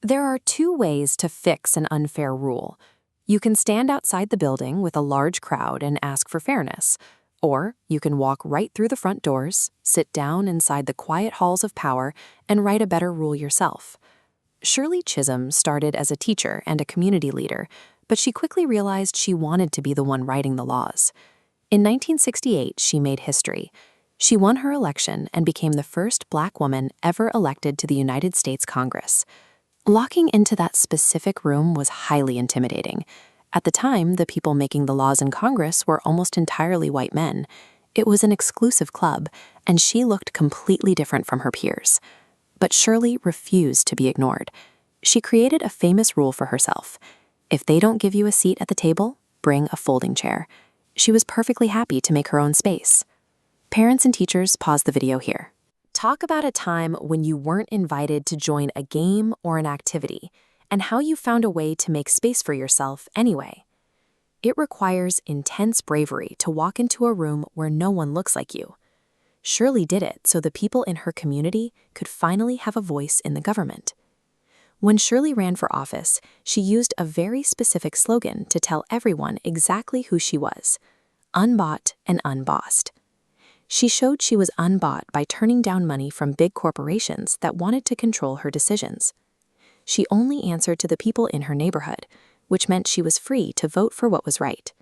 There are two ways to fix an unfair rule. You can stand outside the building with a large crowd and ask for fairness, or you can walk right through the front doors, sit down inside the quiet halls of power, and write a better rule yourself. Shirley Chisholm started as a teacher and a community leader, but she quickly realized she wanted to be the one writing the laws. In 1968, she made history. She won her election and became the first Black woman ever elected to the United States Congress. Locking into that specific room was highly intimidating. At the time, the people making the laws in Congress were almost entirely white men. It was an exclusive club, and she looked completely different from her peers. But Shirley refused to be ignored. She created a famous rule for herself. If they don't give you a seat at the table, bring a folding chair. She was perfectly happy to make her own space. Parents and teachers, pause the video here. Talk about a time when you weren't invited to join a game or an activity, and how you found a way to make space for yourself anyway. It requires intense bravery to walk into a room where no one looks like you. Shirley did it so the people in her community could finally have a voice in the government. When Shirley ran for office, she used a very specific slogan to tell everyone exactly who she was: unbought and unbossed. She showed she was unbought by turning down money from big corporations that wanted to control her decisions. She only answered to the people in her neighborhood, which meant she was free to vote for what was right.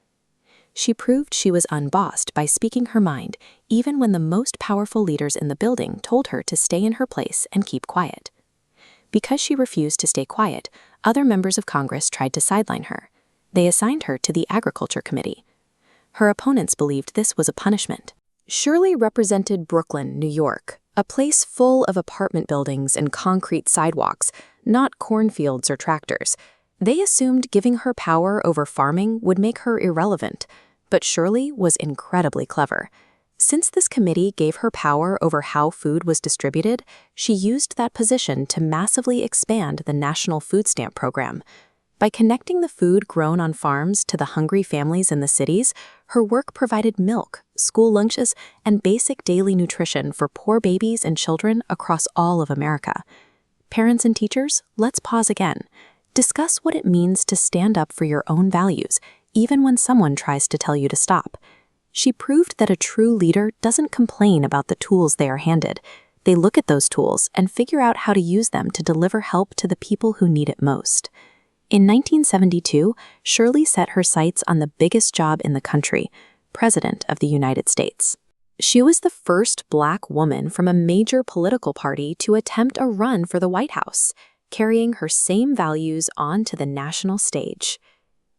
She proved she was unbossed by speaking her mind, even when the most powerful leaders in the building told her to stay in her place and keep quiet. Because she refused to stay quiet, other members of Congress tried to sideline her. They assigned her to the Agriculture Committee. Her opponents believed this was a punishment. Shirley represented Brooklyn, New York, a place full of apartment buildings and concrete sidewalks, not cornfields or tractors. They assumed giving her power over farming would make her irrelevant, but Shirley was incredibly clever. Since this committee gave her power over how food was distributed, she used that position to massively expand the National Food Stamp Program. By connecting the food grown on farms to the hungry families in the cities, her work provided milk, school lunches, and basic daily nutrition for poor babies and children across all of America. Parents and teachers, let's pause again. Discuss what it means to stand up for your own values, even when someone tries to tell you to stop. She proved that a true leader doesn't complain about the tools they are handed. They look at those tools and figure out how to use them to deliver help to the people who need it most. In 1972, Shirley set her sights on the biggest job in the country, President of the United States. She was the first Black woman from a major political party to attempt a run for the White House, carrying her same values onto the national stage.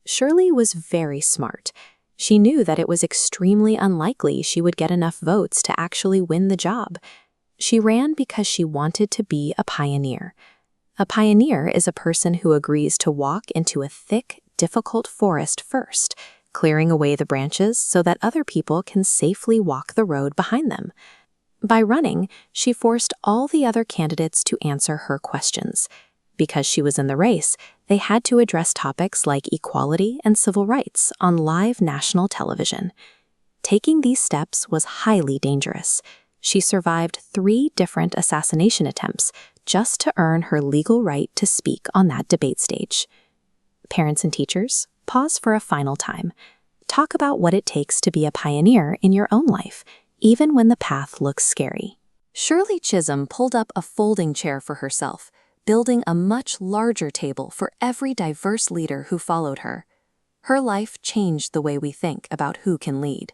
Shirley was very smart. She knew that it was extremely unlikely she would get enough votes to actually win the job. She ran because she wanted to be a pioneer. A pioneer is a person who agrees to walk into a thick, difficult forest first, clearing away the branches so that other people can safely walk the road behind them. By running, she forced all the other candidates to answer her questions. Because she was in the race, they had to address topics like equality and civil rights on live national television. Taking these steps was highly dangerous. She survived 3 different assassination attempts just to earn her legal right to speak on that debate stage. Parents and teachers, pause for a final time. Talk about what it takes to be a pioneer in your own life, even when the path looks scary. Shirley Chisholm pulled up a folding chair for herself, building a much larger table for every diverse leader who followed her. Her life changed the way we think about who can lead.